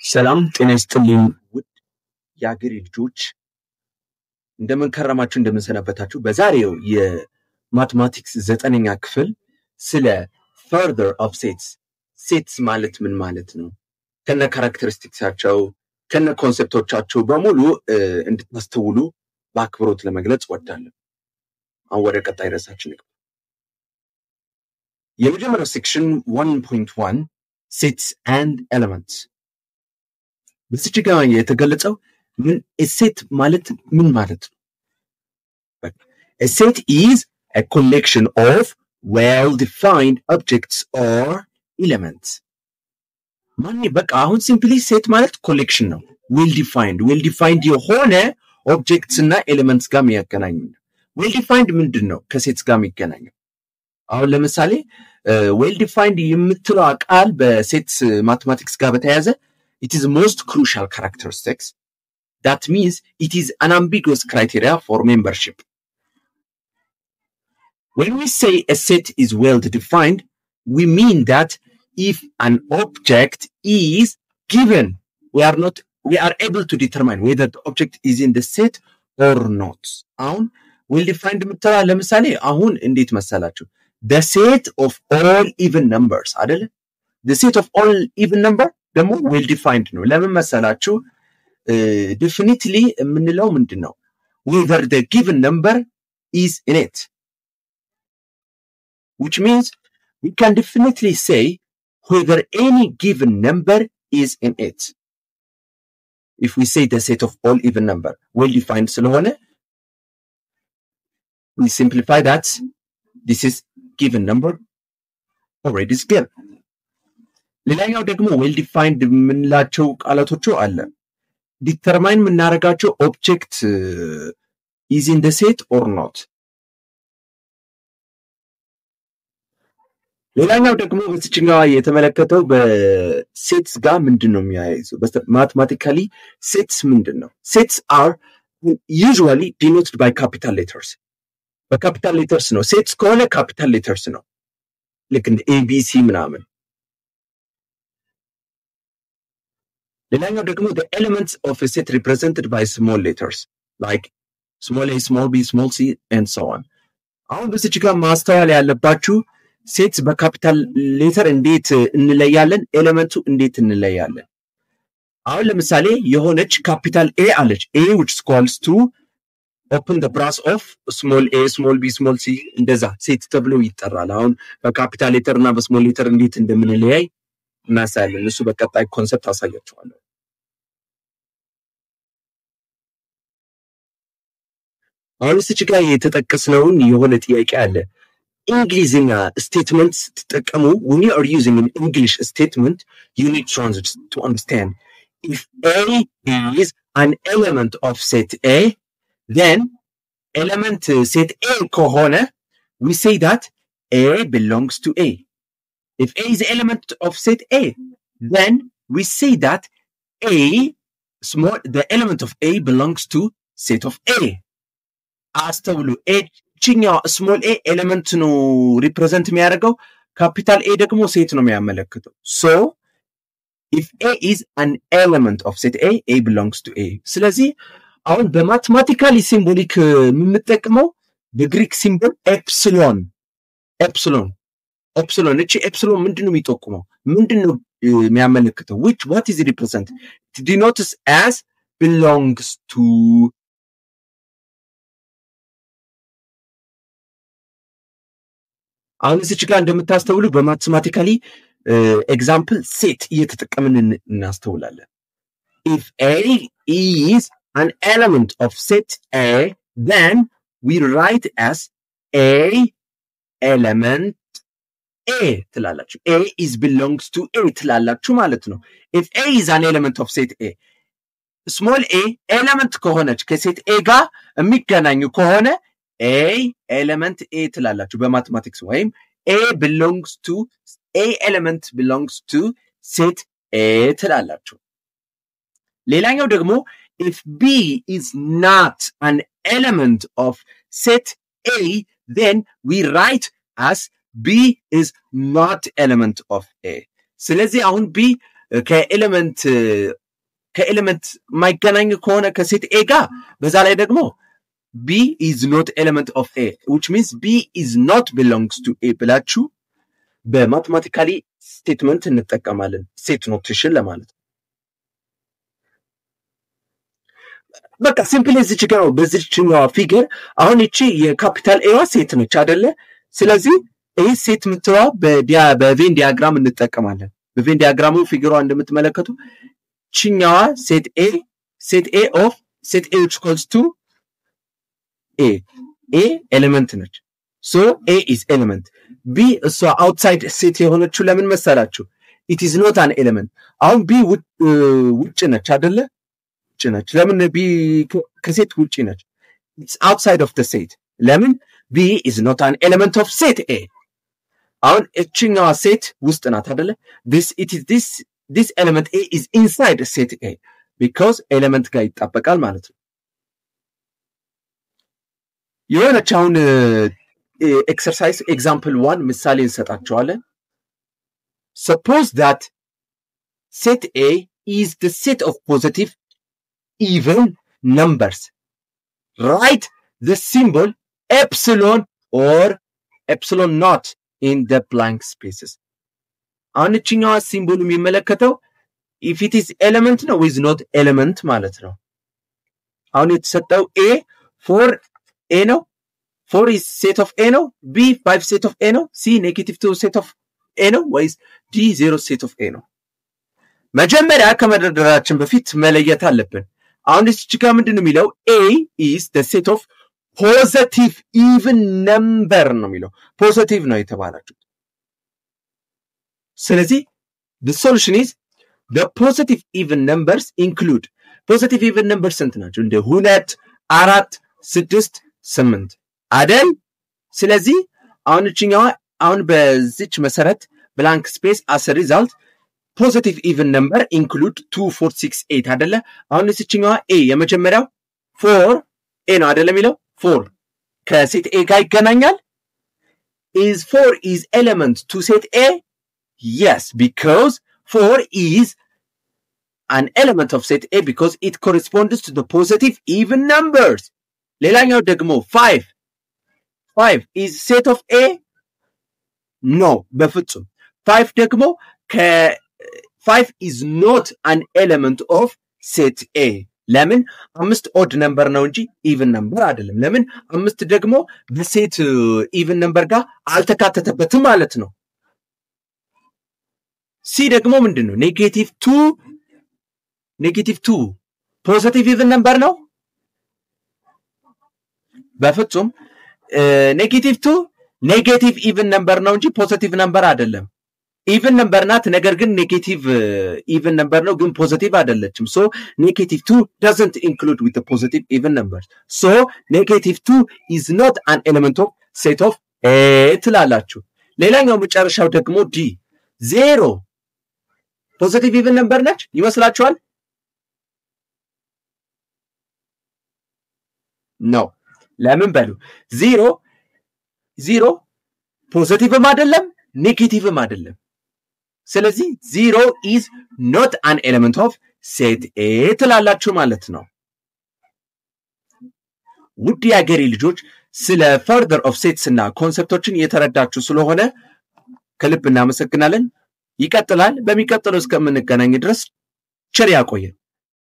ሰላም ጤና ይስጥልኝ ውድ የአገሬ ልጆች እንደምን ከረማችሁ እንደምን ሰነበታችሁ። በዛሬው የማትማቲክስ 9ኛ ክፍል ስለ further of sets sets ማለት ምን ማለት ነው ከነ ካራክተሪስቲክሳቸው ከነ ኮንሰፕቶቻቸው በሙሉ እንድታስተውሉ በአክብሮት ለመግለጽ ወዳለሁ። አሁን ወደ ቀጣይ ርዕሳችን እንግባ። የመጀመሪያው ሴክሽን 1.1 sets and elements በዚህ ጋር የተገለጸው ምን set ማለት ምን ማለት ነው? A set is a collection of well-defined objects or elements. ማን በቃ አሁን ሲምፕሊ set ማለት ኮሌክሽን ነው። well-defined የሆነ ኦብጀክትስ እና ኤሌመንትስ ጋር የሚያገናኝ ነው። well-defined ምንድነው? ከሴትስ ጋር የሚገናኘው አሁን ለምሳሌ well-defined የምትለው ቃል በሴትስ ማቴማቲክስ ጋር በተያያዘ it is most crucial characteristics. That means it is an ambiguous criteria for membership. When we say a set is well defined, we mean that if an object is given, we are able to determine whether the object is in the set or not. አሁን well defined ምትላ ለምሳሌ አሁን እንዴት መሰላችሁ? The set of all even numbers አይደለ? The set of all even number ደግሞ well defined ነው። ለምን መሰላችሁ? Definitely የምንለው ምንድነው? Whether the given number is in it. Which means we can definitely say whether any given number is in it. If we say the set of all even number well defined ስለሆነ we simplify that this is given number already is given. ሌላኛው ደግሞ well defined የምንላቸው ቃላቶች አለ ዲተርማይን የምናደርጋቸው ኦብጀክት is in the set or not። ሌላኛው ደግሞ በዚህኛው የተመለከተው በሴትስ ጋር ምንድነው የሚያያይዘው ማቴማቲካሊ ሴትስ ምንድነው? ሴትስ are usually denoted by capital letters። በካፒታል ሌተርስ ነው። ሴትስ ከሆነ ካፒታል ሌተርስ ነው ልክ እንደ ABC ምናምን። ሌላኛው ደግሞ the elements of a set represented by small letters like small a, small b, small c and so on. አሁን በዚህ ጋር ማስተዋል ያለባችሁ ሴትስ በካፒታል ሌተር እንዴት እንለያለን፣ ኤሌመንቱ እንዴት እንለያለን። አሁን ለምሳሌ የሆነች ካፒታል A አለች A which equals to open the brass of small a, small b, small c እንደዛ ሴት ተብሎ ይጠራል። አሁን በካፒታል ሌተር እና በስሞል ሌተር እንዴት እንደምንለያይ እናሳያለን። እሱ በቀጣይ ኮንሰፕት አሳያችኋለሁ። አሁን እዚህ ጋር የተጠቀስነውን የሆነ ጥያቄ አለ። እንግሊዝኛ ስቴትመንትስ ተጠቀሙ when you are using an English statement you need to understand if A is an element of set A then element set A ከሆነ we say that A belongs to A. If A is an element of set A, then we say that the element of A belongs to set of A. አስተውሉ እቺኛው small a element ነው represent የሚያደርገው capital A ደግሞ ሴት ነው የሚያመለክተው። So if A is an element of set A, A belongs to A. ስለዚህ አሁን በማቴማቲካሊ ሲምቦሊክ የምንጠቀመው በግሪክ ሲምቦል ኤፕሲሎን እቺ ኤፕሲሎን ምንድነው የሚጠቁመው? ምንድነው የሚያመለክተው? what is it represent? It denotes as belongs to. አሁን እዚህ ጋር እንደምታስተውሉ በማቴማቲካሊ ኤግዛምፕል ሴት እየተጠቀምን እናስተውላለን። If A is an element of set A, then we write as A element A ትላላችሁ። A is belongs to A ትላላችሁ ማለት ነው። If A is an element of set A, small a element ከሆነች ከሴት A ጋር የሚገናኙ ከሆነ A element A ትላላችሁ በማቴማቲክስ ወይም A element belongs to set A ትላላችሁ። ሌላኛው ደግሞ if B is not an element of set A, then we write as B is not element of A. ስለዚህ አሁን B ከኤሌመንት ማይገናኝ ከሆነ ከሴት A ጋር በዛ ላይ ደግሞ B is not element of A, which means B is not belongs to A ብላችሁ በማቴማቲካሊ ስቴትመንት እንጠቀማለን ሴት ኖቴሽን ለማለት በቃ ሲምፕሊ እዚች ጋር በዚህኛው ፊገር አሁን እቺ የካፒታል ኤዋ ሴት ነች አይደለ ስለዚህ ይሄ ሴት ምትራው በቬን ዲያግራም እንጠቀማለን በቬን ዲያግራሙ ፊገሯ እንደምትመለከቱ ቺኛዋ ሴት A of set A which equals to A element ነች so A is element B እሷ outside set የሆነችው ለምን መሰላችሁ it is not an element አሁን B ውጭ ነች አይደለ ውጭ ነች ለምን B ከሴት ውጭ ነች it's outside of the set ለምን B is not an element of set A አሁን እቺኛዋ ሴት ውስጥ ናት አይደለ this element A is inside set A because element ጋር ይጣበቃል ማለት ነው የሆነች አሁን exercise example 1 ምሳሌ እንሰጣቸዋለን suppose that set A is the set of positive even numbers write the symbol epsilon or epsilon naught in the blank spaces አሁን እቺኛዋ ሲምቦሉ የሚመለከተው if it is element ነው is not element ማለት ነው አሁን የተሰጠው A for A ነው 4 is set of A ነው B 5 set of A ነው C -2 set of A ነው ወይስ D 0 set of A ነው መጀመሪያ ከመደርደራችን በፊት መለየት አለብን አሁን እዚህ ጋር ምንድነው የሚለው A is the set of positive even number ነው የሚለው positive ነው የተባላችሁ ስለዚህ the solution is the positive even numbers include positive even numbers ስንት ናቸው እንደ 2 4 6 8 አይደል ስለዚህ አሁን እቺኛው አሁን በዚች መሰረት blank space as a result positive even number include 2 4 6 8 አይደለ አሁን እቺኛው A የመጀመሪያው 4 A ነው አይደለ የሚለው 4 ከሴት A ጋር ይገናኛል is 4 is element to set A yes because 4 is an element of set A because it corresponds to the positive even numbers ሌላኛው ደግሞ 5 is set of A no በፍጹም 5 ደግሞ 5 is not an element of set A ለምን 5 odd number ነው እንጂ even number አይደለም ለምን 5 ደግሞ በሴት even number ጋር አልተካተተበትም ማለት ነው C ደግሞ ምንድነው -2 positive even number ነው በፍጹም -2 negative even number ነው እንጂ positive number አይደለም even number ናት ነገር ግን negative even number ነው ግን positive አይደለችም so -2 doesn't include with the positive even numbers so -2 is not an element of set of A ትላላችሁ ሌላኛው መጨረሻው ደግሞ D 0 positive even number ነች ይመስላችኋል no ለምን በሉ 0 ፖዚቲቭም አይደለም ኔጌቲቭም አይደለም ስለዚህ 0 is not an element of set A ትላላችሁ ማለት ነው ውድ ያገሬ ልጆች ስለ further of sets እና ኮንሰፕቶችን እየተረዳችሁ ስለሆነ ከልብ እናመሰግናለን ይቀጥላል በሚቀጥለው እስከምንገናኝ ድረስ ቸር ያቆየን